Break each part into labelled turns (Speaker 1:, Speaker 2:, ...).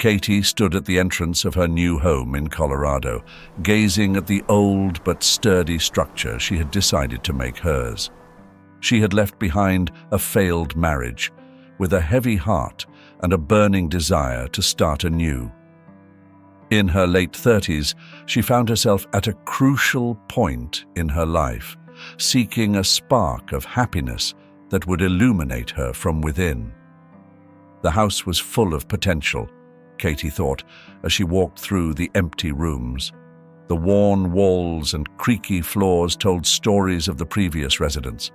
Speaker 1: Katie stood at the entrance of her new home in Colorado, gazing at the old but sturdy structure she had decided to make hers. She had left behind a failed marriage, with a heavy heart and a burning desire to start anew. In her late 30s, she found herself at a crucial point in her life, seeking a spark of happiness that would illuminate her from within. The house was full of potential, Katie thought, as she walked through the empty rooms. The worn walls and creaky floors told stories of the previous residents.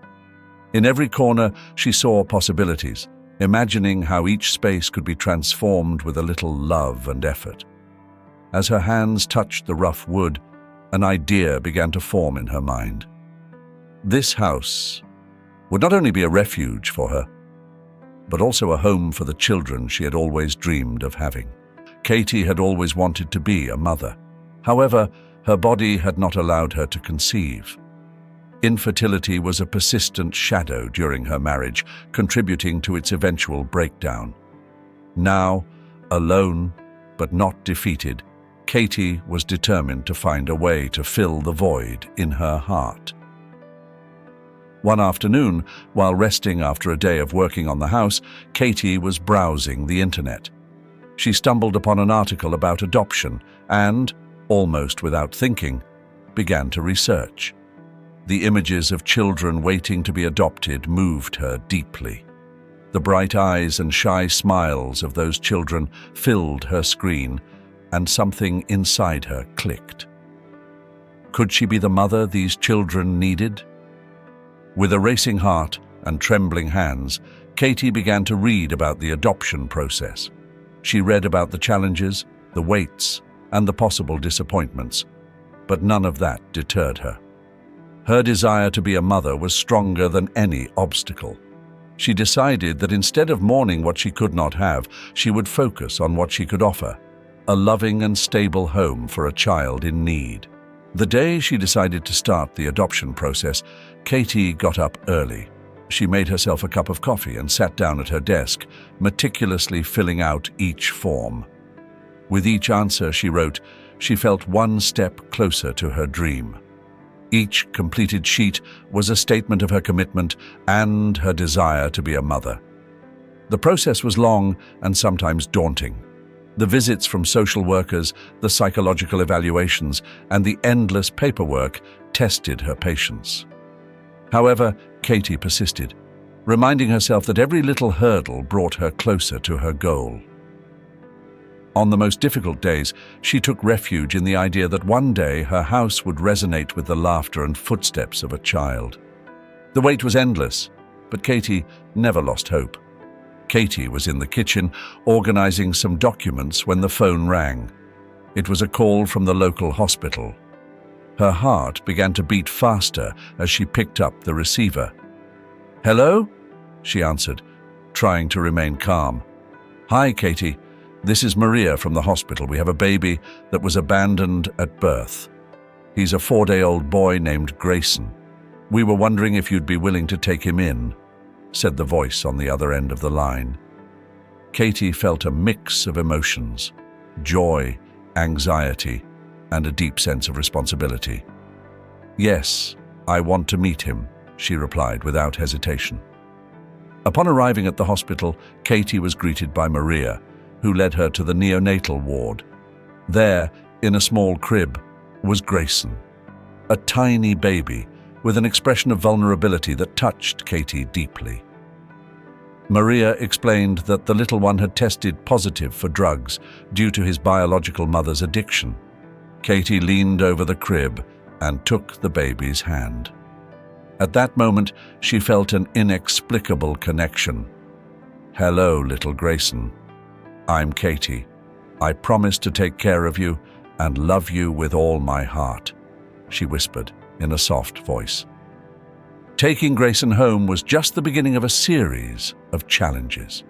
Speaker 1: In every corner, she saw possibilities, imagining how each space could be transformed with a little love and effort. As her hands touched the rough wood, an idea began to form in her mind. This house would not only be a refuge for her, but also a home for the children she had always dreamed of having. Katie had always wanted to be a mother. However, her body had not allowed her to conceive. Infertility was a persistent shadow during her marriage, contributing to its eventual breakdown. Now, alone but not defeated, Katie was determined to find a way to fill the void in her heart. One afternoon, while resting after a day of working on the house, Katie was browsing the internet. She stumbled upon an article about adoption and, almost without thinking, began to research. The images of children waiting to be adopted moved her deeply. The bright eyes and shy smiles of those children filled her screen, and something inside her clicked. Could she be the mother these children needed? With a racing heart and trembling hands, Katie began to read about the adoption process. She read about the challenges, the waits, and the possible disappointments, but none of that deterred her. Her desire to be a mother was stronger than any obstacle. She decided that instead of mourning what she could not have, she would focus on what she could offer: a loving and stable home for a child in need. The day she decided to start the adoption process, Katie got up early. She made herself a cup of coffee and sat down at her desk, meticulously filling out each form. With each answer she wrote, she felt one step closer to her dream. Each completed sheet was a statement of her commitment and her desire to be a mother. The process was long and sometimes daunting. The visits from social workers, the psychological evaluations, and the endless paperwork tested her patience. However, Katie persisted, reminding herself that every little hurdle brought her closer to her goal. On the most difficult days, she took refuge in the idea that one day her house would resonate with the laughter and footsteps of a child. The wait was endless, but Katie never lost hope. Katie was in the kitchen, organizing some documents when the phone rang. It was a call from the local hospital. Her heart began to beat faster as she picked up the receiver. "Hello?" she answered, trying to remain calm. "Hi, Katie. This is Maria from the hospital. We have a baby that was abandoned at birth. He's a 4-day-old boy named Grayson. We were wondering if you'd be willing to take him in," said the voice on the other end of the line. Katie felt a mix of emotions: joy, anxiety, and a deep sense of responsibility. "Yes, I want to meet him," she replied without hesitation. Upon arriving at the hospital, Katie was greeted by Maria, who led her to the neonatal ward. There, in a small crib, was Grayson, a tiny baby with an expression of vulnerability that touched Katie deeply. Maria explained that the little one had tested positive for drugs due to his biological mother's addiction. Katie leaned over the crib and took the baby's hand. At that moment, she felt an inexplicable connection. "Hello, little Grayson. I'm Katie. I promise to take care of you and love you with all my heart," she whispered in a soft voice. Taking Grayson home was just the beginning of a series of challenges.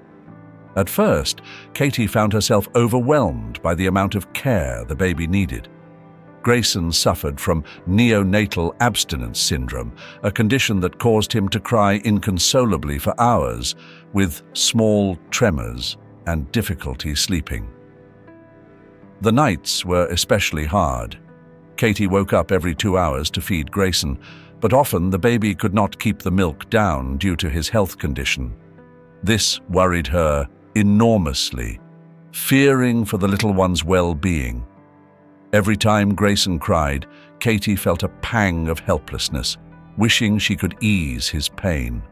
Speaker 1: At first, Katie found herself overwhelmed by the amount of care the baby needed. Grayson suffered from neonatal abstinence syndrome, a condition that caused him to cry inconsolably for hours, with small tremors and difficulty sleeping. The nights were especially hard. Katie woke up every 2 hours to feed Grayson, but often the baby could not keep the milk down due to his health condition. This worried her enormously, fearing for the little one's well-being. Every time Grayson cried, Katie felt a pang of helplessness, wishing she could ease his pain.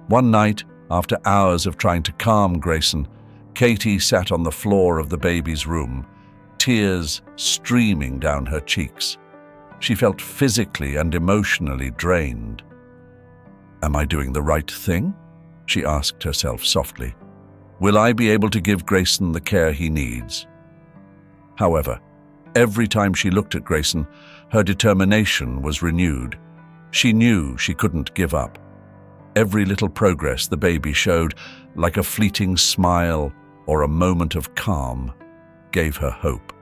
Speaker 1: One night, after hours of trying to calm Grayson, Katie sat on the floor of the baby's room, tears streaming down her cheeks. She felt physically and emotionally drained. "Am I doing the right thing?" she asked herself softly. "Will I be able to give Grayson the care he needs?" However, every time she looked at Grayson, her determination was renewed. She knew she couldn't give up. Every little progress the baby showed, like a fleeting smile or a moment of calm, gave her hope.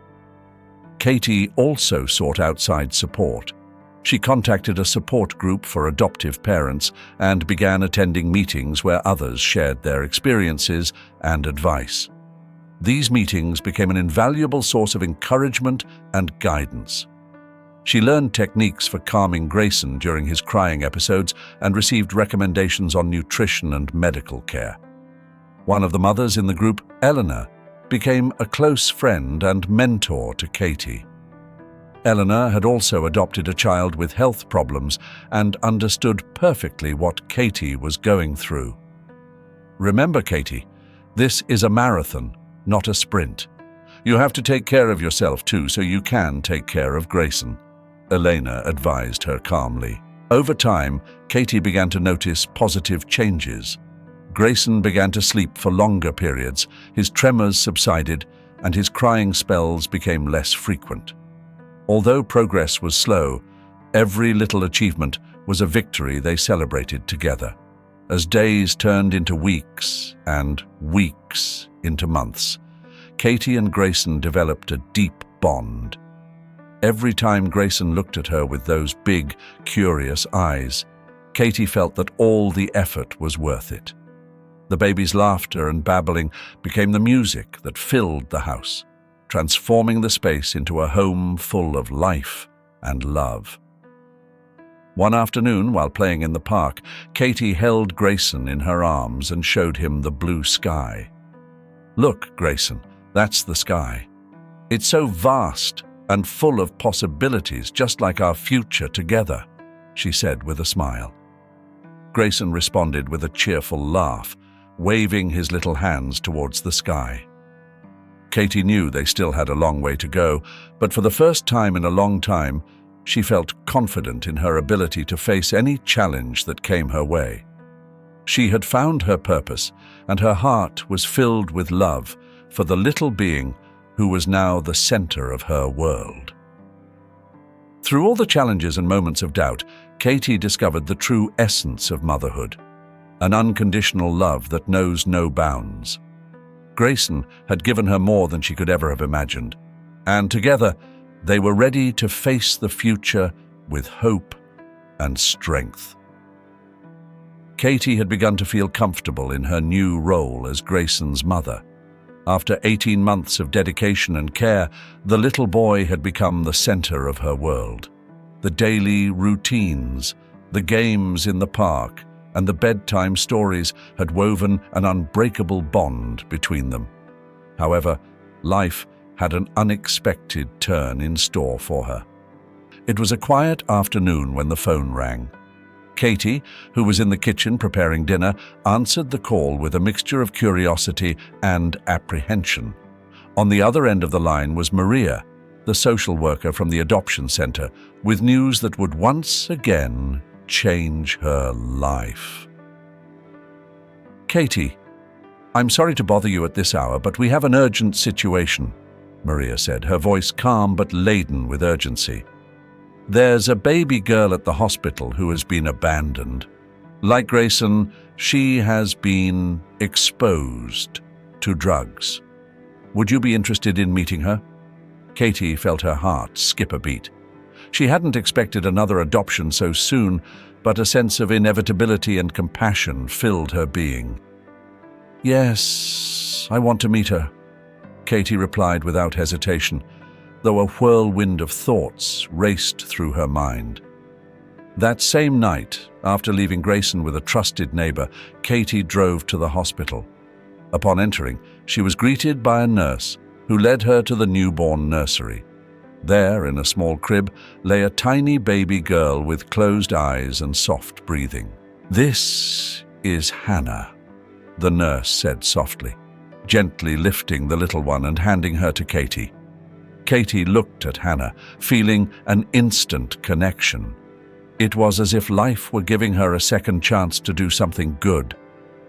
Speaker 1: Katie also sought outside support. She contacted a support group for adoptive parents and began attending meetings where others shared their experiences and advice. These meetings became an invaluable source of encouragement and guidance. She learned techniques for calming Grayson during his crying episodes and received recommendations on nutrition and medical care. One of the mothers in the group, Eleanor, became a close friend and mentor to Katie. Eleanor had also adopted a child with health problems and understood perfectly what Katie was going through. "Remember, Katie, this is a marathon, not a sprint. You have to take care of yourself too, so you can take care of Grayson," Elena advised her calmly. Over time, Katie began to notice positive changes. Grayson began to sleep for longer periods, his tremors subsided, and his crying spells became less frequent. Although progress was slow, every little achievement was a victory they celebrated together. As days turned into weeks and weeks into months, Katie and Grayson developed a deep bond. Every time Grayson looked at her with those big, curious eyes, Katie felt that all the effort was worth it. The baby's laughter and babbling became the music that filled the house, transforming the space into a home full of life and love. One afternoon, while playing in the park, Katie held Grayson in her arms and showed him the blue sky. "Look, Grayson, that's the sky. It's so vast and full of possibilities, just like our future together," she said with a smile. Grayson responded with a cheerful laugh, waving his little hands towards the sky. Katie knew they still had a long way to go, but for the first time in a long time, she felt confident in her ability to face any challenge that came her way. She had found her purpose, and her heart was filled with love for the little being who was now the center of her world. Through all the challenges and moments of doubt, Katie discovered the true essence of motherhood, an unconditional love that knows no bounds. Grayson had given her more than she could ever have imagined, and together they were ready to face the future with hope and strength. Katie had begun to feel comfortable in her new role as Grayson's mother. After 18 months of dedication and care, the little boy had become the center of her world. The daily routines, the games in the park, and the bedtime stories had woven an unbreakable bond between them. However, life had an unexpected turn in store for her. It was a quiet afternoon when the phone rang. Katie, who was in the kitchen preparing dinner, answered the call with a mixture of curiosity and apprehension. On the other end of the line was Maria, the social worker from the adoption center, with news that would once again change her life. "Katie, I'm sorry to bother you at this hour, but we have an urgent situation," Maria said, her voice calm but laden with urgency. "There's a baby girl at the hospital who has been abandoned. Like Grayson, she has been exposed to drugs. Would you be interested in meeting her?" Katie felt her heart skip a beat. She hadn't expected another adoption so soon, but a sense of inevitability and compassion filled her being. "Yes, I want to meet her." Katie replied without hesitation, though a whirlwind of thoughts raced through her mind. That same night, after leaving Grayson with a trusted neighbor, Katie drove to the hospital. Upon entering, she was greeted by a nurse who led her to the newborn nursery. There, in a small crib, lay a tiny baby girl with closed eyes and soft breathing. "This is Hannah," the nurse said softly, gently lifting the little one and handing her to Katie. Katie looked at Hannah, feeling an instant connection. It was as if life were giving her a second chance to do something good,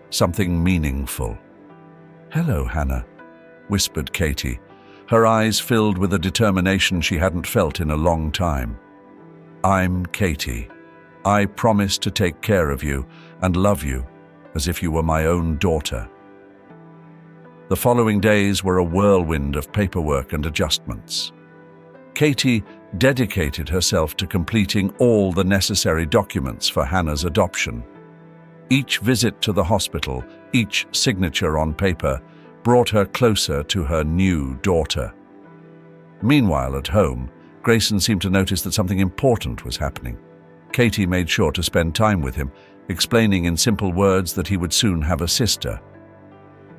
Speaker 1: something meaningful. "Hello, Hannah," whispered Katie, her eyes filled with a determination she hadn't felt in a long time. "I'm Katie. I promise to take care of you and love you as if you were my own daughter." The following days were a whirlwind of paperwork and adjustments. Katie dedicated herself to completing all the necessary documents for Hannah's adoption. Each visit to the hospital, each signature on paper, brought her closer to her new daughter. Meanwhile, at home, Grayson seemed to notice that something important was happening. Katie made sure to spend time with him, explaining in simple words that he would soon have a sister.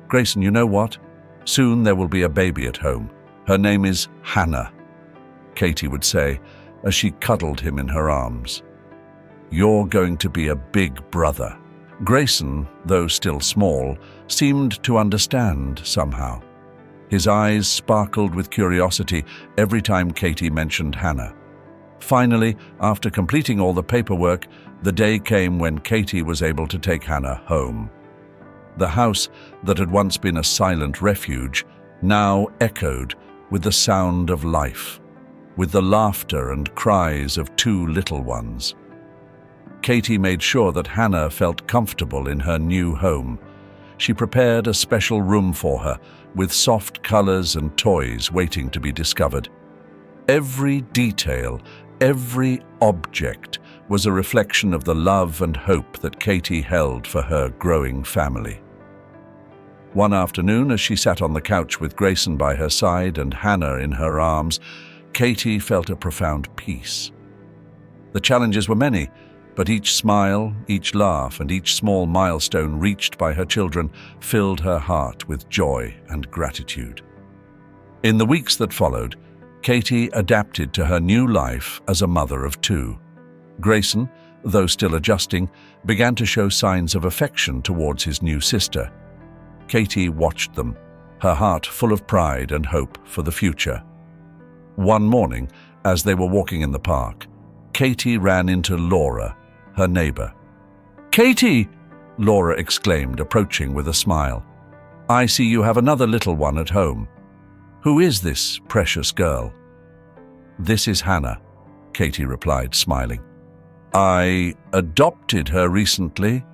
Speaker 1: "Grayson, you know what? Soon there will be a baby at home. Her name is Hannah," Katie would say as she cuddled him in her arms. "You're going to be a big brother." Grayson, though still small, seemed to understand somehow. His eyes sparkled with curiosity every time Katie mentioned Hannah. Finally, after completing all the paperwork, the day came when Katie was able to take Hannah home. The house that had once been a silent refuge now echoed with the sound of life, with the laughter and cries of two little ones. Katie made sure that Hannah felt comfortable in her new home. She prepared a special room for her, with soft colors and toys waiting to be discovered. Every detail, every object was a reflection of the love and hope that Katie held for her growing family. One afternoon, as she sat on the couch with Grayson by her side and Hannah in her arms, Katie felt a profound peace. The challenges were many, but each smile, each laugh, and each small milestone reached by her children filled her heart with joy and gratitude. In the weeks that followed, Katie adapted to her new life as a mother of two. Grayson, though still adjusting, began to show signs of affection towards his new sister. Katie watched them, her heart full of pride and hope for the future. One morning, as they were walking in the park, Katie ran into Laura, her neighbor. "Katie!" Laura exclaimed, approaching with a smile. "I see you have another little one at home. Who is this precious girl?" "This is Hannah," Katie replied, smiling. "I adopted her recently."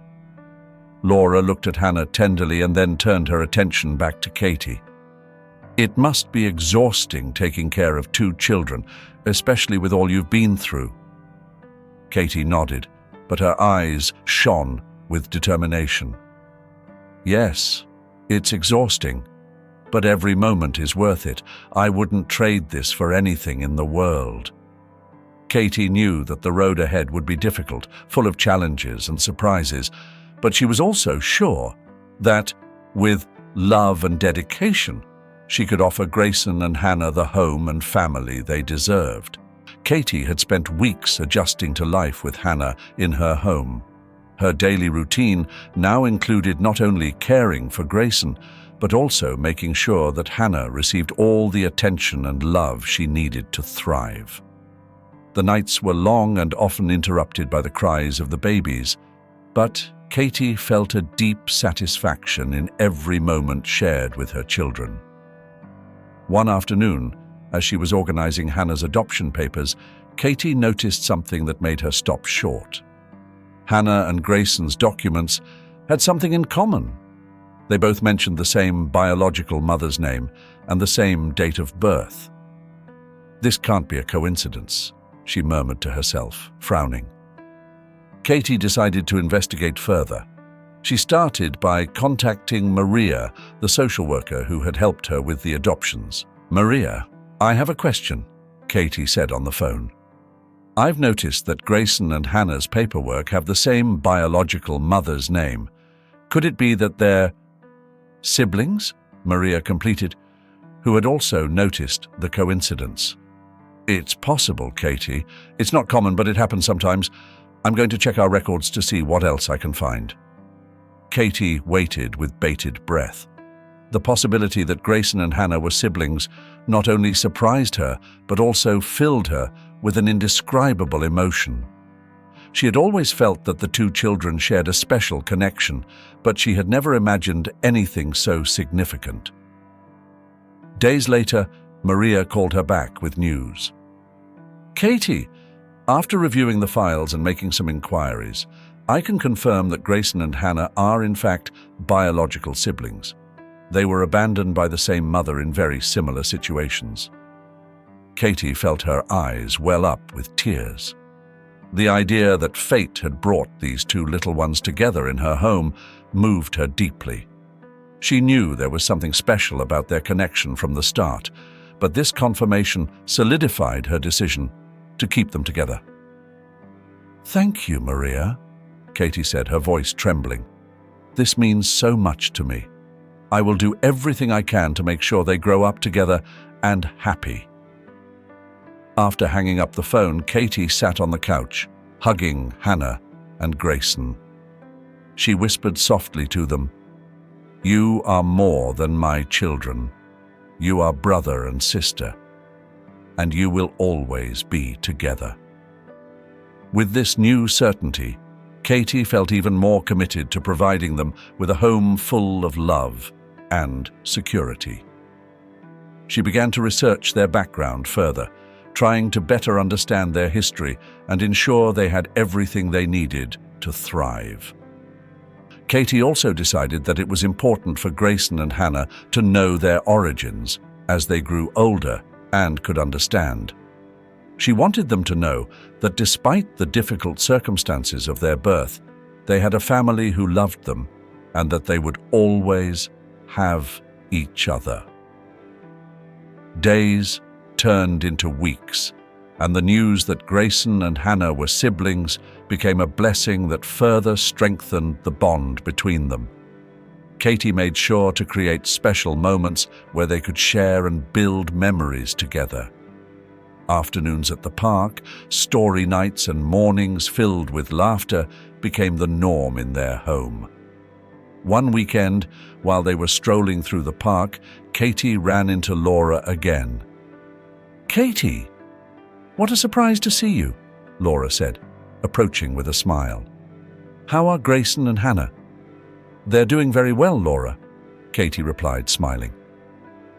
Speaker 1: Laura looked at Hannah tenderly and then turned her attention back to Katie. "It must be exhausting taking care of two children, especially with all you've been through." Katie nodded, but her eyes shone with determination. "Yes, it's exhausting, but every moment is worth it. I wouldn't trade this for anything in the world." Katie knew that the road ahead would be difficult, full of challenges and surprises, but she was also sure that, with love and dedication, she could offer Grayson and Hannah the home and family they deserved. Katie had spent weeks adjusting to life with Hannah in her home. Her daily routine now included not only caring for Grayson, but also making sure that Hannah received all the attention and love she needed to thrive. The nights were long and often interrupted by the cries of the babies, but Katie felt a deep satisfaction in every moment shared with her children. One afternoon, as she was organizing Hannah's adoption papers, Katie noticed something that made her stop short. Hannah and Grayson's documents had something in common. They both mentioned the same biological mother's name and the same date of birth. "This can't be a coincidence," she murmured to herself, frowning. Katie decided to investigate further. She started by contacting Maria, the social worker who had helped her with the adoptions. "Maria, I have a question," Katie said on the phone. "I've noticed that Grayson and Hannah's paperwork have the same biological mother's name. Could it be that they're siblings?" Maria completed, who had also noticed the coincidence. "It's possible, Katie. It's not common, but it happens sometimes. I'm going to check our records to see what else I can find." Katie waited with bated breath. The possibility that Grayson and Hannah were siblings not only surprised her, but also filled her with an indescribable emotion. She had always felt that the two children shared a special connection, but she had never imagined anything so significant. Days later, Maria called her back with news. "Katie, after reviewing the files and making some inquiries, I can confirm that Grayson and Hannah are in fact biological siblings. They were abandoned by the same mother in very similar situations." Katie felt her eyes well up with tears. The idea that fate had brought these two little ones together in her home moved her deeply. She knew there was something special about their connection from the start, but this confirmation solidified her decision to keep them together. "Thank you, Maria," Katie said, her voice trembling. "This means so much to me. I will do everything I can to make sure they grow up together and happy." After hanging up the phone, Katie sat on the couch, hugging Hannah and Grayson. She whispered softly to them, "You are more than my children. You are brother and sister, and you will always be together." With this new certainty, Katie felt even more committed to providing them with a home full of love and security. She began to research their background further, trying to better understand their history and ensure they had everything they needed to thrive. Katie also decided that it was important for Grayson and Hannah to know their origins as they grew older and could understand. She wanted them to know that despite the difficult circumstances of their birth, they had a family who loved them and that they would always have each other. Days turned into weeks, and the news that Grayson and Hannah were siblings became a blessing that further strengthened the bond between them. Katie made sure to create special moments where they could share and build memories together. Afternoons at the park, story nights, and mornings filled with laughter became the norm in their home. One weekend, while they were strolling through the park, Katie ran into Laura again. "Katie, what a surprise to see you," Laura said, approaching with a smile. "How are Grayson and Hannah?" "They're doing very well, Laura," Katie replied, smiling.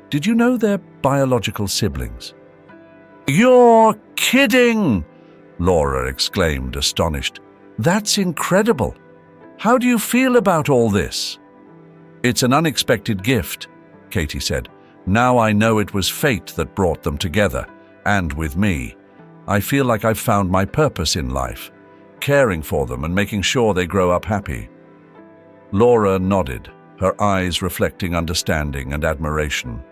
Speaker 1: "Did you know they're biological siblings?" "You're kidding!" Laura exclaimed, astonished. "That's incredible. How do you feel about all this?" "It's an unexpected gift," Katie said. "Now I know it was fate that brought them together, and with me. I feel like I've found my purpose in life, caring for them and making sure they grow up happy." Laura nodded, her eyes reflecting understanding and admiration.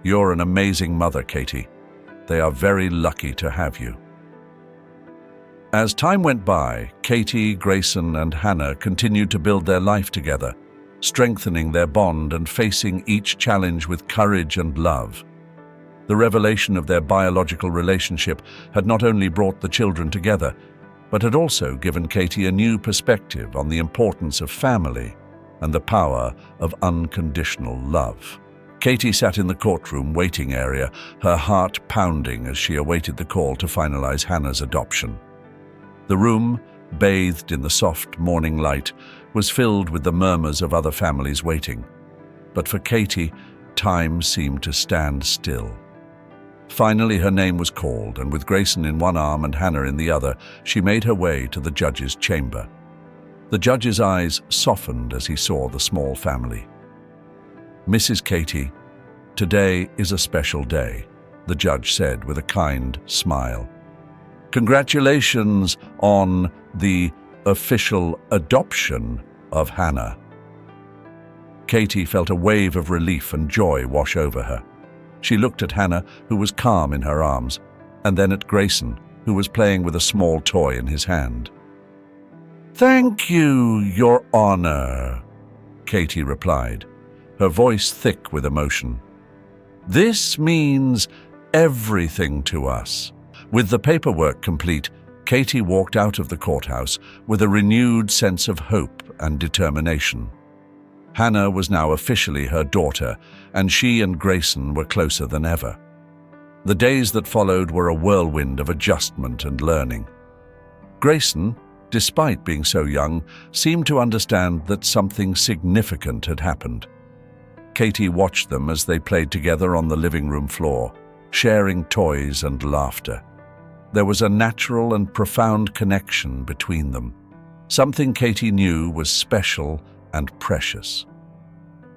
Speaker 1: "You're an amazing mother, Katie. They are very lucky to have you." As time went by, Katie, Grayson, and Hannah continued to build their life together, strengthening their bond and facing each challenge with courage and love. The revelation of their biological relationship had not only brought the children together, but had also given Katie a new perspective on the importance of family and the power of unconditional love. Katie sat in the courtroom waiting area, her heart pounding as she awaited the call to finalize Hannah's adoption. The room, bathed in the soft morning light, was filled with the murmurs of other families waiting. But for Katie, time seemed to stand still. Finally, her name was called, and with Grayson in one arm and Hannah in the other, she made her way to the judge's chamber. The judge's eyes softened as he saw the small family. "Mrs. Katie, today is a special day," the judge said with a kind smile. "Congratulations on the official adoption of Hannah. Katie felt a wave of relief and joy wash over her. She looked at Hannah, who was calm in her arms, and then at Grayson, who was playing with a small toy in his hand. "Thank you, Your Honor," Katie replied, her voice thick with emotion. "This means everything to us." With the paperwork complete, Katie walked out of the courthouse with a renewed sense of hope and determination. Hannah was now officially her daughter, and she and Grayson were closer than ever. The days that followed were a whirlwind of adjustment and learning. Grayson, despite being so young, seemed to understand that something significant had happened. Katie watched them as they played together on the living room floor, sharing toys and laughter. There was a natural and profound connection between them, something Katie knew was special and precious.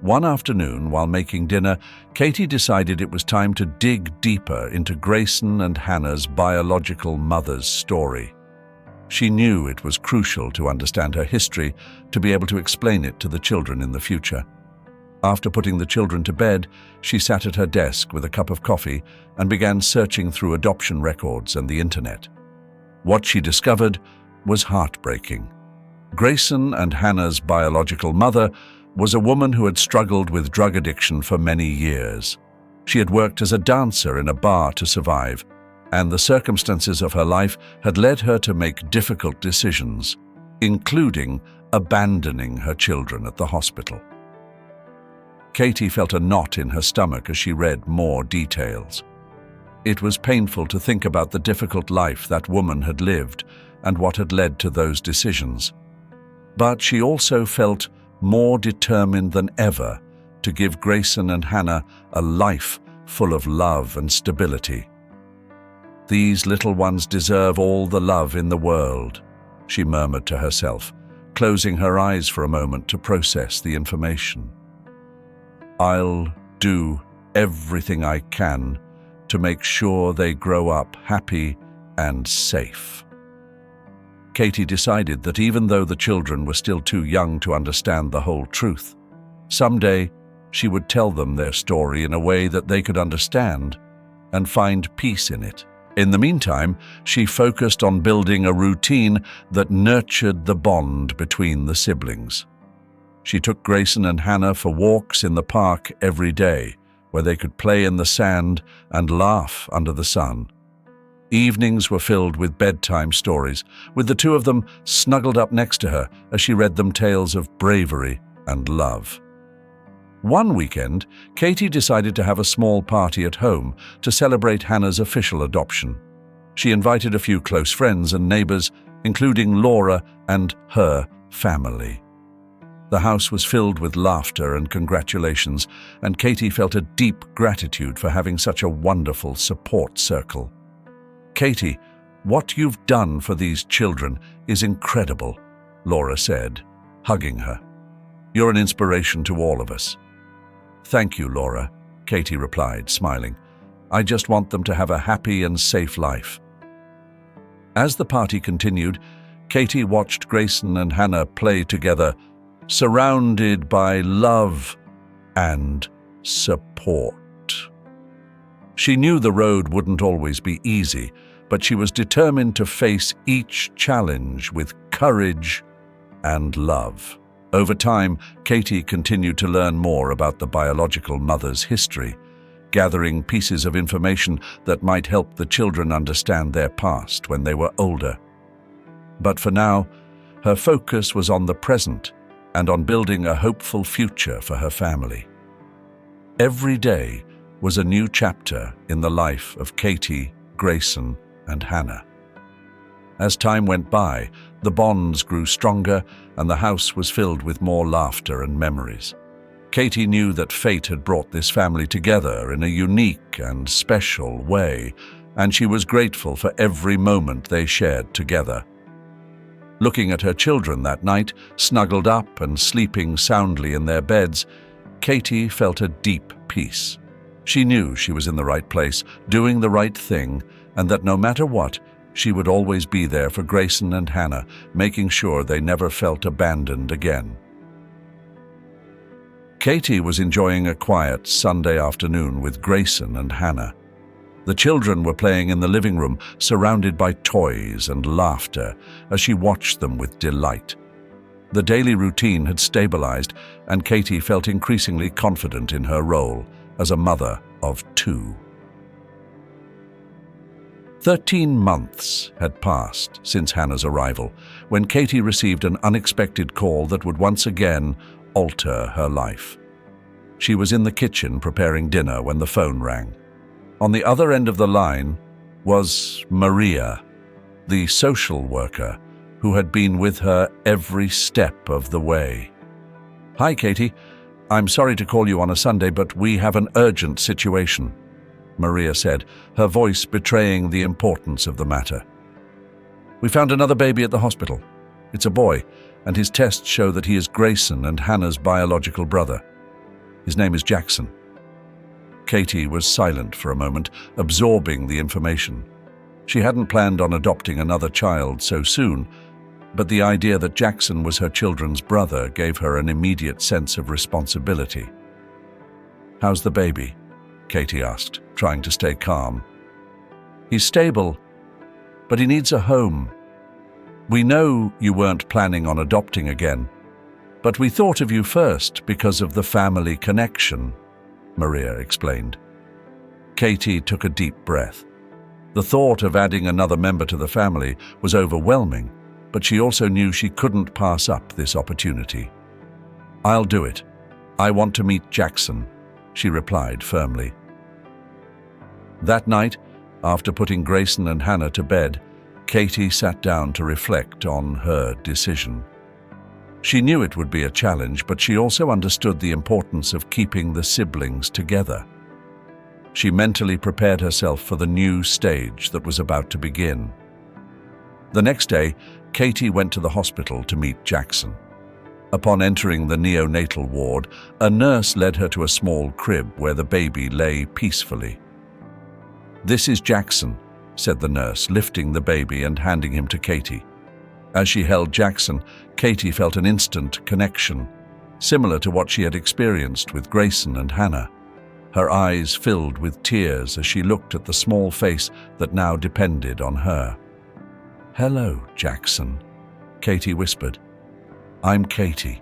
Speaker 1: One afternoon, while making dinner, Katie decided it was time to dig deeper into Grayson and Hannah's biological mother's story. She knew it was crucial to understand her history to be able to explain it to the children in the future. After putting the children to bed, she sat at her desk with a cup of coffee and began searching through adoption records and the internet. What she discovered was heartbreaking. Grayson and Hannah's biological mother was a woman who had struggled with drug addiction for many years. She had worked as a dancer in a bar to survive, and the circumstances of her life had led her to make difficult decisions, including abandoning her children at the hospital. Katie felt a knot in her stomach as she read more details. It was painful to think about the difficult life that woman had lived and what had led to those decisions. But she also felt more determined than ever to give Grayson and Hannah a life full of love and stability. "These little ones deserve all the love in the world," she murmured to herself, closing her eyes for a moment to process the information. "I'll do everything I can to make sure they grow up happy and safe." Katie decided that even though the children were still too young to understand the whole truth, someday she would tell them their story in a way that they could understand and find peace in it. In the meantime, she focused on building a routine that nurtured the bond between the siblings. She took Grayson and Hannah for walks in the park every day, where they could play in the sand and laugh under the sun. Evenings were filled with bedtime stories, with the two of them snuggled up next to her as she read them tales of bravery and love. One weekend, Katie decided to have a small party at home to celebrate Hannah's official adoption. She invited a few close friends and neighbors, including Laura and her family. The house was filled with laughter and congratulations, and Katie felt a deep gratitude for having such a wonderful support circle. "Katie, what you've done for these children is incredible," Laura said, hugging her. "You're an inspiration to all of us." "Thank you, Laura," Katie replied, smiling. "I just want them to have a happy and safe life." As the party continued, Katie watched Grayson and Hannah play together, surrounded by love and support. She knew the road wouldn't always be easy, but she was determined to face each challenge with courage and love. Over time, Katie continued to learn more about the biological mother's history, gathering pieces of information that might help the children understand their past when they were older. But for now, her focus was on the present and on building a hopeful future for her family. Every day was a new chapter in the life of Katie, Grayson, and Hannah. As time went by, the bonds grew stronger and the house was filled with more laughter and memories. Katie knew that fate had brought this family together in a unique and special way, and she was grateful for every moment they shared together. Looking at her children that night, snuggled up and sleeping soundly in their beds, Katie felt a deep peace. She knew she was in the right place, doing the right thing, and that no matter what, She would always be there for Grayson and Hannah, making sure they never felt abandoned again. Katie was enjoying a quiet Sunday afternoon with Grayson and Hannah. The children were playing in the living room, surrounded by toys and laughter as she watched them with delight. The daily routine had stabilized, and Katie felt increasingly confident in her role as a mother of 2. 13 months had passed since Hannah's arrival, when Katie received an unexpected call that would once again alter her life. She was in the kitchen preparing dinner when the phone rang. On the other end of the line was Maria, the social worker who had been with her every step of the way. "Hi, Katie. I'm sorry to call you on a Sunday, but we have an urgent situation," Maria said, her voice betraying the importance of the matter. "We found another baby at the hospital. It's a boy, and his tests show that he is Grayson and Hannah's biological brother. His name is Jackson." Katie was silent for a moment, absorbing the information. She hadn't planned on adopting another child so soon, but the idea that Jackson was her children's brother gave her an immediate sense of responsibility. "How's the baby?" Katie asked, trying to stay calm. "He's stable, but he needs a home. We know you weren't planning on adopting again, but we thought of you first because of the family connection," Maria explained. Katie took a deep breath. The thought of adding another member to the family was overwhelming, but she also knew she couldn't pass up this opportunity. "I'll do it. I want to meet Jackson," she replied firmly. That night, after putting Grayson and Hannah to bed, Katie sat down to reflect on her decision. She knew it would be a challenge, but she also understood the importance of keeping the siblings together. She mentally prepared herself for the new stage that was about to begin. The next day, Katie went to the hospital to meet Jackson. Upon entering the neonatal ward, a nurse led her to a small crib where the baby lay peacefully. "This is Jackson," said the nurse, lifting the baby and handing him to Katie. As she held Jackson, Katie felt an instant connection, similar to what she had experienced with Grayson and Hannah. Her eyes filled with tears as she looked at the small face that now depended on her. "Hello, Jackson," Katie whispered. "I'm Katie,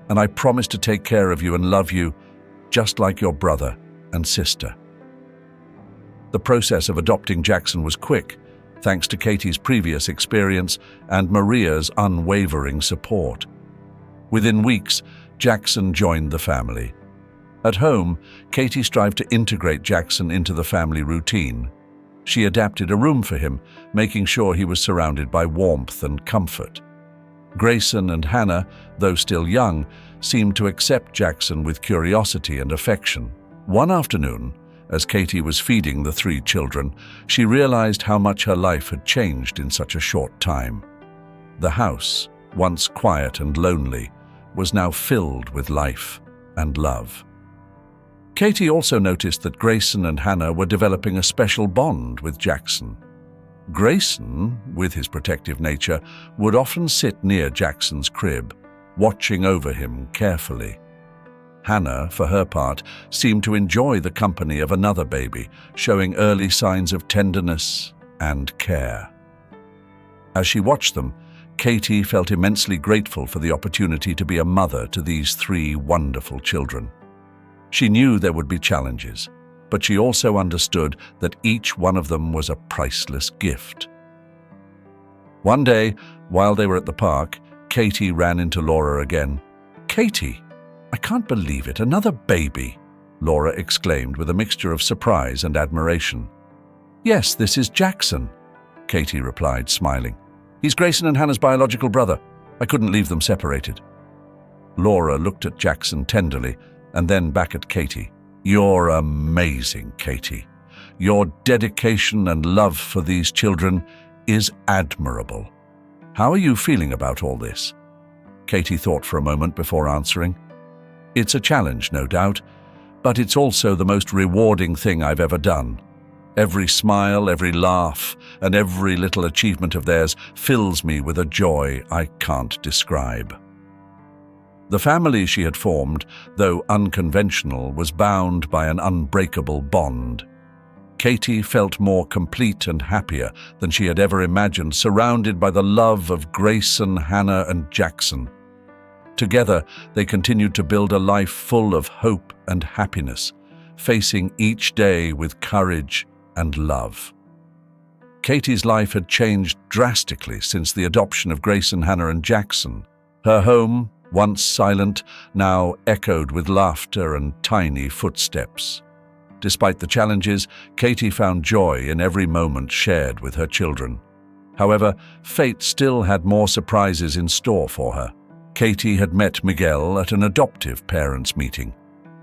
Speaker 1: and I promise to take care of you and love you just like your brother and sister." The process of adopting Jackson was quick, thanks to Katie's previous experience and Maria's unwavering support. Within weeks, Jackson joined the family. At home, Katie strived to integrate Jackson into the family routine. She adapted a room for him, making sure he was surrounded by warmth and comfort. Grayson and Hannah, though still young, seemed to accept Jackson with curiosity and affection. One afternoon, as Katie was feeding the 3 children, she realized how much her life had changed in such a short time. The house, once quiet and lonely, was now filled with life and love. Katie also noticed that Grayson and Hannah were developing a special bond with Jackson. Grayson, with his protective nature, would often sit near Jackson's crib, watching over him carefully. Hannah, for her part, seemed to enjoy the company of another baby, showing early signs of tenderness and care. As she watched them, Katie felt immensely grateful for the opportunity to be a mother to these 3 wonderful children. She knew there would be challenges, but she also understood that each one of them was a priceless gift. One day, while they were at the park, Katie ran into Laura again. "Katie, I can't believe it, another baby," Laura exclaimed with a mixture of surprise and admiration. "Yes, this is Jackson," Katie replied, smiling. "He's Grayson and Hannah's biological brother. I couldn't leave them separated." Laura looked at Jackson tenderly and then back at Katie. "You're amazing, Katie. Your dedication and love for these children is admirable. How are you feeling about all this?" Katie thought for a moment before answering. "It's a challenge, no doubt, but it's also the most rewarding thing I've ever done. Every smile, every laugh, and every little achievement of theirs fills me with a joy I can't describe. The family she had formed, though unconventional, was bound by an unbreakable bond. Katie felt more complete and happier than she had ever imagined, surrounded by the love of Grayson, Hannah, and Jackson. Together, they continued to build a life full of hope and happiness, facing each day with courage and love. Katie's life had changed drastically since the adoption of Grayson, Hannah, and Jackson. Her home, once silent, now echoed with laughter and tiny footsteps. Despite the challenges, Katie found joy in every moment shared with her children. However, fate still had more surprises in store for her. Katie had met Miguel at an adoptive parents' meeting.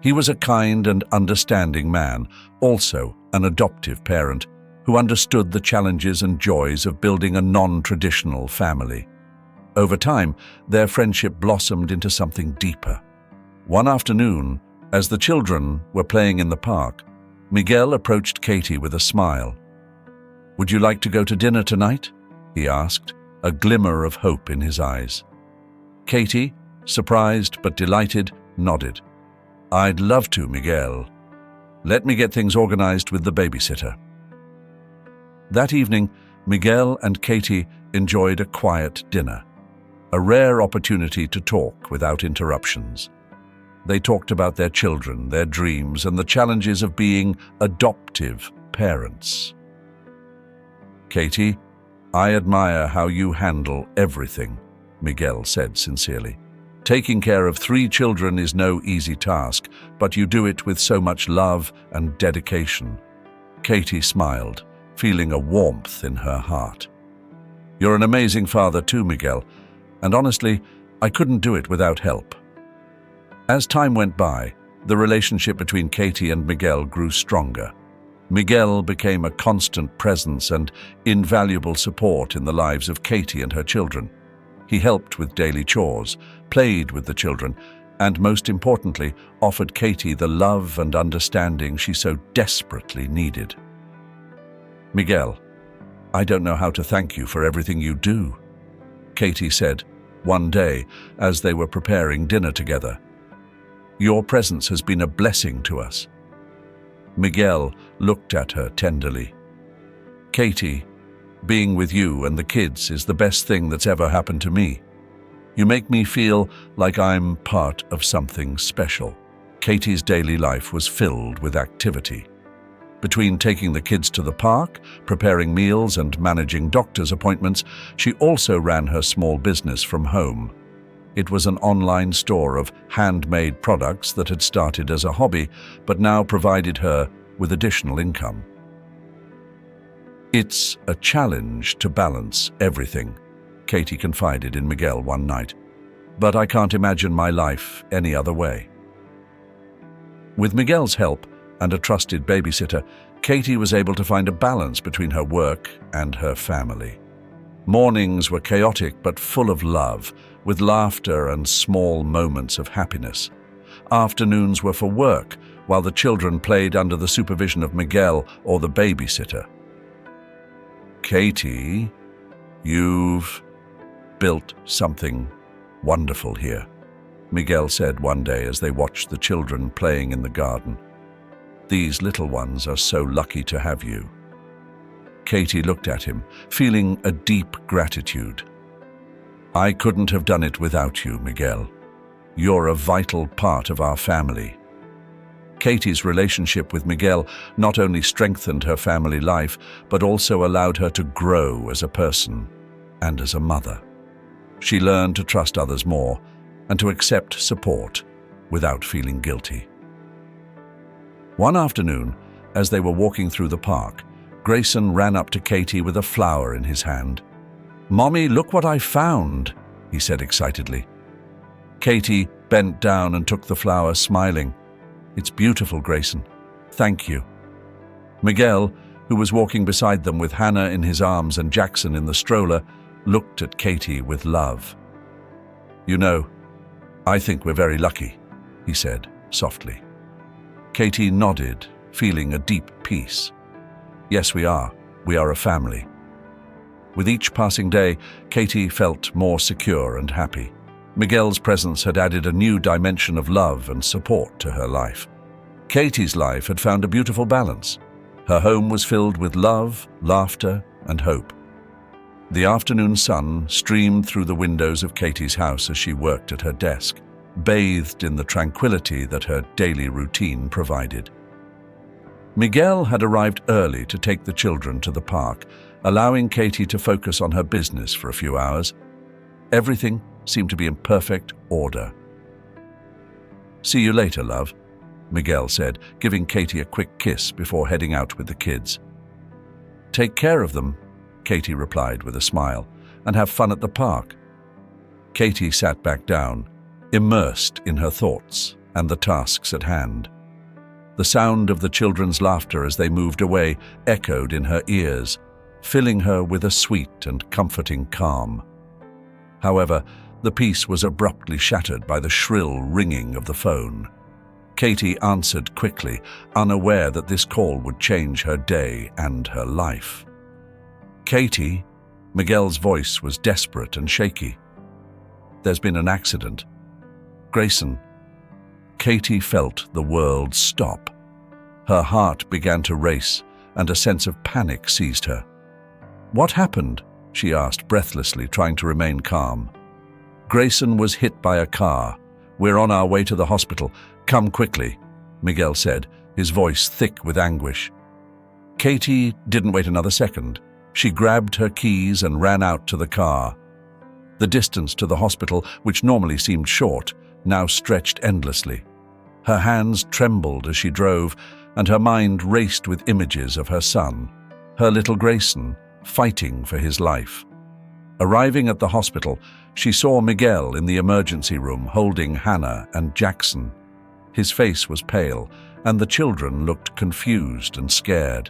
Speaker 1: He was a kind and understanding man, also an adoptive parent, who understood the challenges and joys of building a non-traditional family. Over time, their friendship blossomed into something deeper. One afternoon, as the children were playing in the park, Miguel approached Katie with a smile. "Would you like to go to dinner tonight?" he asked, a glimmer of hope in his eyes. Katie, surprised but delighted, nodded. "I'd love to, Miguel. Let me get things organized with the babysitter." That evening, Miguel and Katie enjoyed a quiet dinner, a rare opportunity to talk without interruptions. They talked about their children, their dreams, and the challenges of being adoptive parents. "Katie, I admire how you handle everything," Miguel said sincerely. "Taking care of 3 children is no easy task, but you do it with so much love and dedication." Katie smiled, feeling a warmth in her heart. "You're an amazing father too, Miguel, and honestly, I couldn't do it without help." As time went by, the relationship between Katie and Miguel grew stronger. Miguel became a constant presence and invaluable support in the lives of Katie and her children. He helped with daily chores, played with the children, and most importantly, offered Katie the love and understanding she so desperately needed. "Miguel, I don't know how to thank you for everything you do," Katie said one day as they were preparing dinner together. "Your presence has been a blessing to us." Miguel looked at her tenderly. "Katie, being with you and the kids is the best thing that's ever happened to me. You make me feel like I'm part of something special." Katie's daily life was filled with activity. Between taking the kids to the park, preparing meals, and managing doctor's appointments, she also ran her small business from home. It was an online store of handmade products that had started as a hobby, but now provided her with additional income. "It's a challenge to balance everything," Katie confided in Miguel one night, "but I can't imagine my life any other way." With Miguel's help and a trusted babysitter, Katie was able to find a balance between her work and her family. Mornings were chaotic but full of love, with laughter and small moments of happiness. Afternoons were for work, while the children played under the supervision of Miguel or the babysitter. "Katie, you've built something wonderful here," Miguel said one day as they watched the children playing in the garden. "These little ones are so lucky to have you." Katie looked at him, feeling a deep gratitude. "I couldn't have done it without you, Miguel. You're a vital part of our family." Katie's relationship with Miguel not only strengthened her family life, but also allowed her to grow as a person and as a mother. She learned to trust others more and to accept support without feeling guilty. One afternoon, as they were walking through the park, Grayson ran up to Katie with a flower in his hand. "Mommy, look what I found," he said excitedly. Katie bent down and took the flower, smiling. "It's beautiful, Grayson. Thank you." Miguel, who was walking beside them with Hannah in his arms and Jackson in the stroller, looked at Katie with love. "You know, I think we're very lucky," he said softly. Katie nodded, feeling a deep peace. Yes, we are. We are a family. With each passing day, Katie felt more secure and happy. Miguel's presence had added a new dimension of love and support to her life. Katie's life had found a beautiful balance. Her home was filled with love, laughter, and hope. The afternoon sun streamed through the windows of Katie's house as she worked at her desk, bathed in the tranquility that her daily routine provided. Miguel had arrived early to take the children to the park, allowing Katie to focus on her business for a few hours. Everything seemed to be in perfect order. "See you later, love," Miguel said, giving Katie a quick kiss before heading out with the kids. "Take care of them," Katie replied with a smile, "and have fun at the park." Katie sat back down, immersed in her thoughts and the tasks at hand. The sound of the children's laughter as they moved away echoed in her ears, filling her with a sweet and comforting calm. However, the peace was abruptly shattered by the shrill ringing of the phone. Katie answered quickly, unaware that this call would change her day and her life. "Katie," Miguel's voice was desperate and shaky. "There's been an accident. Grayson." Katie felt the world stop. Her heart began to race, and a sense of panic seized her. "What happened?" she asked breathlessly, trying to remain calm. "Grayson was hit by a car. We're on our way to the hospital. Come quickly," Miguel said, his voice thick with anguish. Katie didn't wait another second. She grabbed her keys and ran out to the car. The distance to the hospital, which normally seemed short, now stretched endlessly. Her hands trembled as she drove, and her mind raced with images of her son, her little Grayson, fighting for his life. Arriving at the hospital, she saw Miguel in the emergency room holding Hannah and Jackson. His face was pale, and the children looked confused and scared.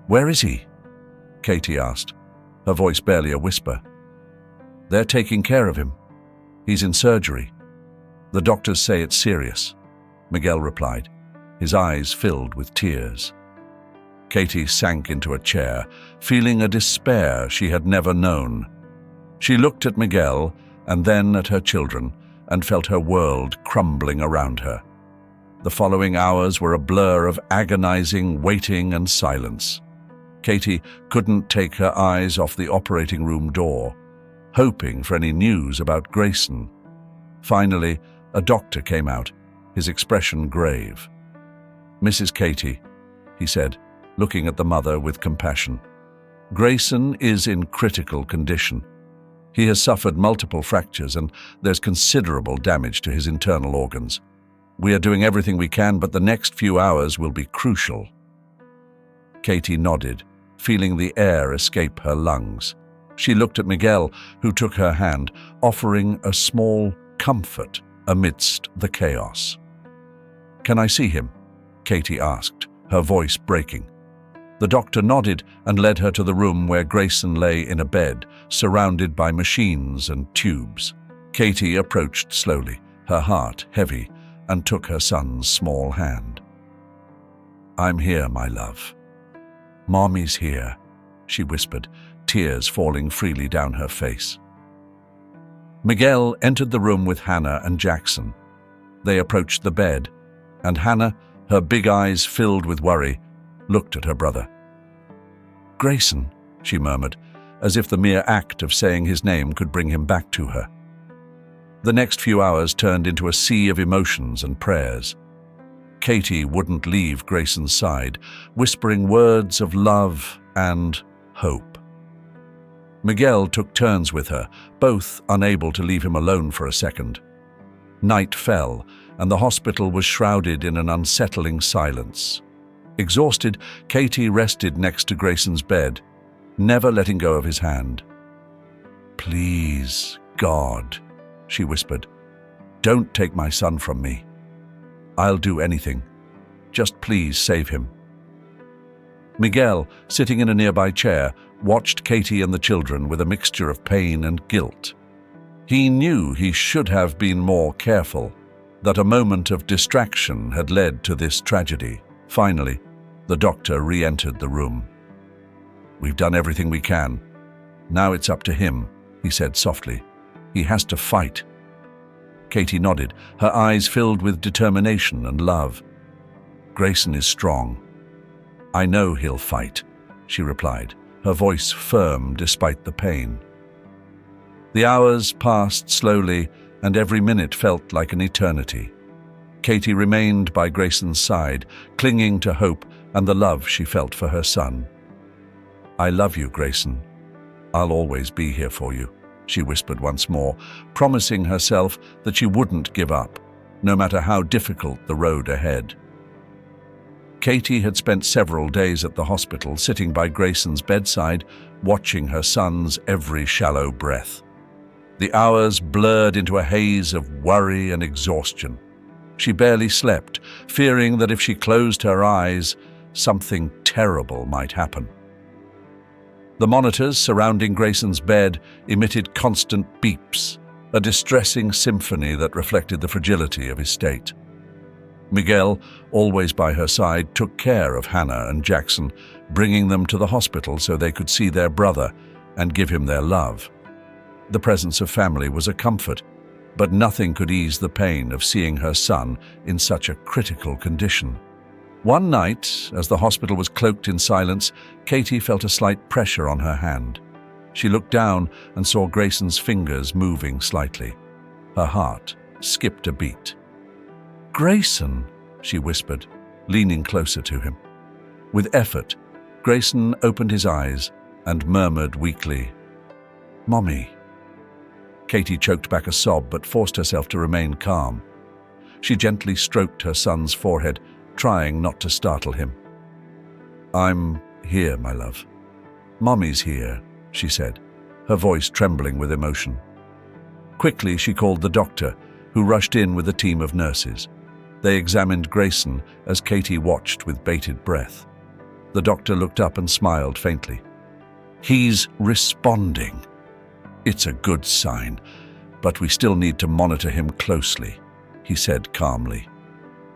Speaker 1: "Where is he?" Katie asked, her voice barely a whisper. "They're taking care of him. He's in surgery. The doctors say it's serious," Miguel replied, his eyes filled with tears. Katie sank into a chair, feeling a despair she had never known. She looked at Miguel and then at her children and felt her world crumbling around her. The following hours were a blur of agonizing waiting and silence. Katie couldn't take her eyes off the operating room door, hoping for any news about Grayson. Finally, a doctor came out, his expression grave. "Mrs. Katie," he said, looking at the mother with compassion, "Grayson is in critical condition. He has suffered multiple fractures and there's considerable damage to his internal organs. We are doing everything we can, but the next few hours will be crucial." Katie nodded, feeling the air escape her lungs. She looked at Miguel, who took her hand, offering a small comfort amidst the chaos. "Can I see him?" Katie asked, her voice breaking. The doctor nodded and led her to the room where Grayson lay in a bed, surrounded by machines and tubes. Katie approached slowly, her heart heavy, and took her son's small hand. "I'm here, my love. Mommy's here," she whispered, tears falling freely down her face. Miguel entered the room with Hannah and Jackson. They approached the bed, and Hannah, her big eyes filled with worry, looked at her brother. "Grayson," she murmured, as if the mere act of saying his name could bring him back to her. The next few hours turned into a sea of emotions and prayers. Katie wouldn't leave Grayson's side, whispering words of love and hope. Miguel took turns with her, both unable to leave him alone for a second. Night fell, and the hospital was shrouded in an unsettling silence. Exhausted, Katie rested next to Grayson's bed, never letting go of his hand. "Please, God," she whispered, "don't take my son from me. I'll do anything. Just please save him." Miguel, sitting in a nearby chair, watched Katie and the children with a mixture of pain and guilt. He knew he should have been more careful, that a moment of distraction had led to this tragedy. Finally, The doctor re-entered the room. "We've done everything we can. Now it's up to him," he said softly. "He has to fight." Katie nodded, her eyes filled with determination and love. "Grayson is strong. I know he'll fight," she replied, her voice firm despite the pain. The hours passed slowly, and every minute felt like an eternity. Katie remained by Grayson's side, clinging to hope and the love she felt for her son. "I love you, Grayson. I'll always be here for you," she whispered once more, promising herself that she wouldn't give up, no matter how difficult the road ahead. Katie had spent several days at the hospital, sitting by Grayson's bedside, watching her son's every shallow breath. The hours blurred into a haze of worry and exhaustion. She barely slept, fearing that if she closed her eyes, something terrible might happen. The monitors surrounding Grayson's bed emitted constant beeps, a distressing symphony that reflected the fragility of his state. Miguel, always by her side, took care of Hannah and Jackson, bringing them to the hospital so they could see their brother and give him their love. The presence of family was a comfort, but nothing could ease the pain of seeing her son in such a critical condition. One night, as the hospital was cloaked in silence, Katie felt a slight pressure on her hand. She looked down and saw Grayson's fingers moving slightly. Her heart skipped a beat. "Grayson," she whispered, leaning closer to him. With effort, Grayson opened his eyes and murmured weakly, "Mommy." Katie choked back a sob but forced herself to remain calm. She gently stroked her son's forehead, trying not to startle him. "I'm here, my love. Mommy's here," she said, her voice trembling with emotion. Quickly, she called the doctor, who rushed in with a team of nurses. They examined Grayson as Katie watched with bated breath. The doctor looked up and smiled faintly. "He's responding. It's a good sign, but we still need to monitor him closely," he said calmly.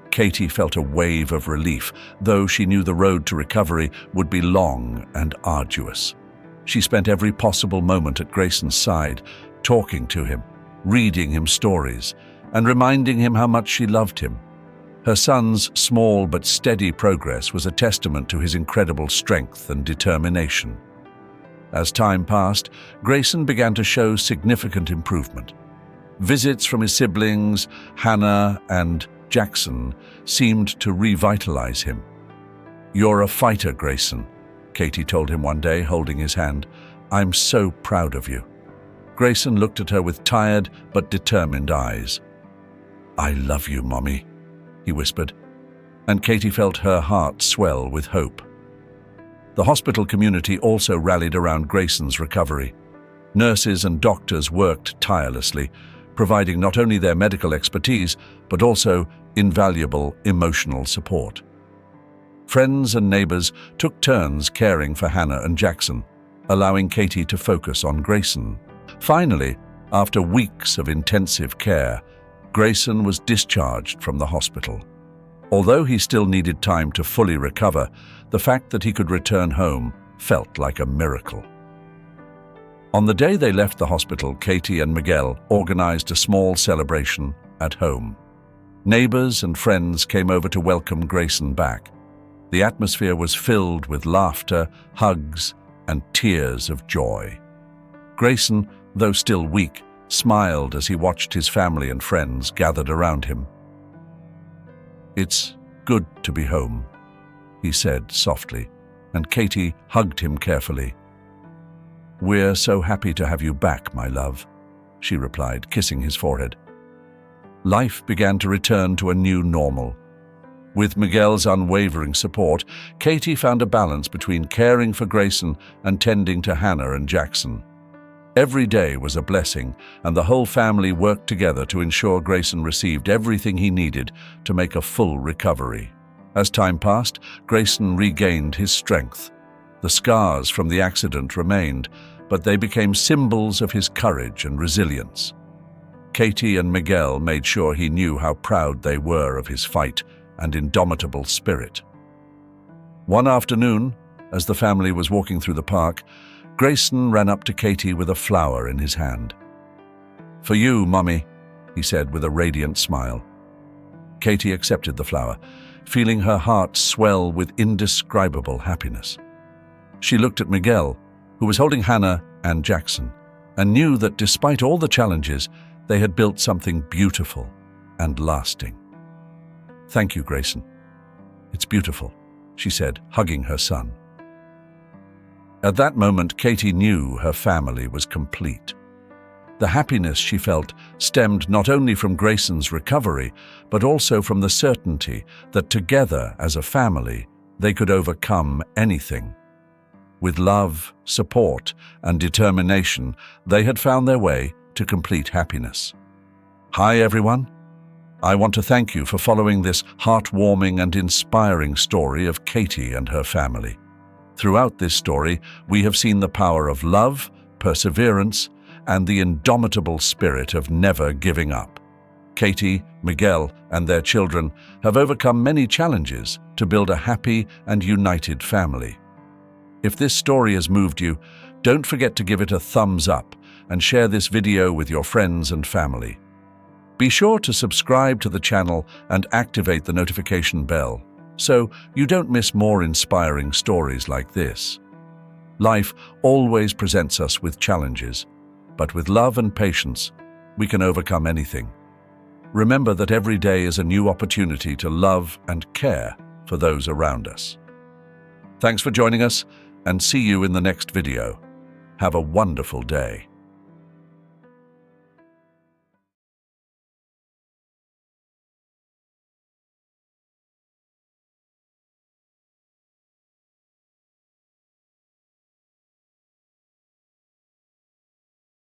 Speaker 1: Katie felt a wave of relief, though she knew the road to recovery would be long and arduous. She spent every possible moment at Grayson's side, talking to him, reading him stories, and reminding him how much she loved him. Her son's small but steady progress was a testament to his incredible strength and determination. As time passed, Grayson began to show significant improvement. Visits from his siblings, Hannah and Jackson, seemed to revitalize him. "You're a fighter, Grayson," Katie told him one day, holding his hand. "I'm so proud of you." Grayson looked at her with tired but determined eyes. "I love you, Mommy," he whispered, and Katie felt her heart swell with hope. The hospital community also rallied around Grayson's recovery. Nurses and doctors worked tirelessly, providing not only their medical expertise, but also invaluable emotional support. Friends and neighbors took turns caring for Hannah and Jackson, allowing Katie to focus on Grayson. Finally, after weeks of intensive care, Grayson was discharged from the hospital. Although he still needed time to fully recover, the fact that he could return home felt like a miracle. On the day they left the hospital, Katie and Miguel organized a small celebration at home. Neighbors and friends came over to welcome Grayson back. The atmosphere was filled with laughter, hugs, and tears of joy. Grayson, though still weak, smiled as he watched his family and friends gathered around him. "It's good to be home," he said softly, and Katie hugged him carefully. "We're so happy to have you back, my love," she replied, kissing his forehead. Life began to return to a new normal. With Miguel's unwavering support, Katie found a balance between caring for Grayson and tending to Hannah and Jackson. Every day was a blessing, and the whole family worked together to ensure Grayson received everything he needed to make a full recovery. As time passed, Grayson regained his strength. The scars from the accident remained, but they became symbols of his courage and resilience. Katie and Miguel made sure he knew how proud they were of his fight and indomitable spirit. One afternoon, as the family was walking through the park, Grayson ran up to Katie with a flower in his hand. "For you, Mummy," he said with a radiant smile. Katie accepted the flower, feeling her heart swell with indescribable happiness. She looked at Miguel, who was holding Hannah and Jackson, and knew that despite all the challenges, they had built something beautiful and lasting. "Thank you, Grayson. It's beautiful," she said, hugging her son. At that moment, Katie knew her family was complete. The happiness she felt stemmed not only from Grayson's recovery, but also from the certainty that together as a family, they could overcome anything. With love, support, and determination, they had found their way to complete happiness. Hi, everyone. I want to thank you for following this heartwarming and inspiring story of Katie and her family. Throughout this story, we have seen the power of love, perseverance, and the indomitable spirit of never giving up. Katie, Miguel, and their children have overcome many challenges to build a happy and united family. If this story has moved you, don't forget to give it a thumbs up and share this video with your friends and family. Be sure to subscribe to the channel and activate the notification bell so you don't miss more inspiring stories like this. Life always presents us with challenges, but with love and patience, we can overcome anything. Remember that every day is a new opportunity to love and care for those around us. Thanks for joining us, and see you in the next video. Have a wonderful day.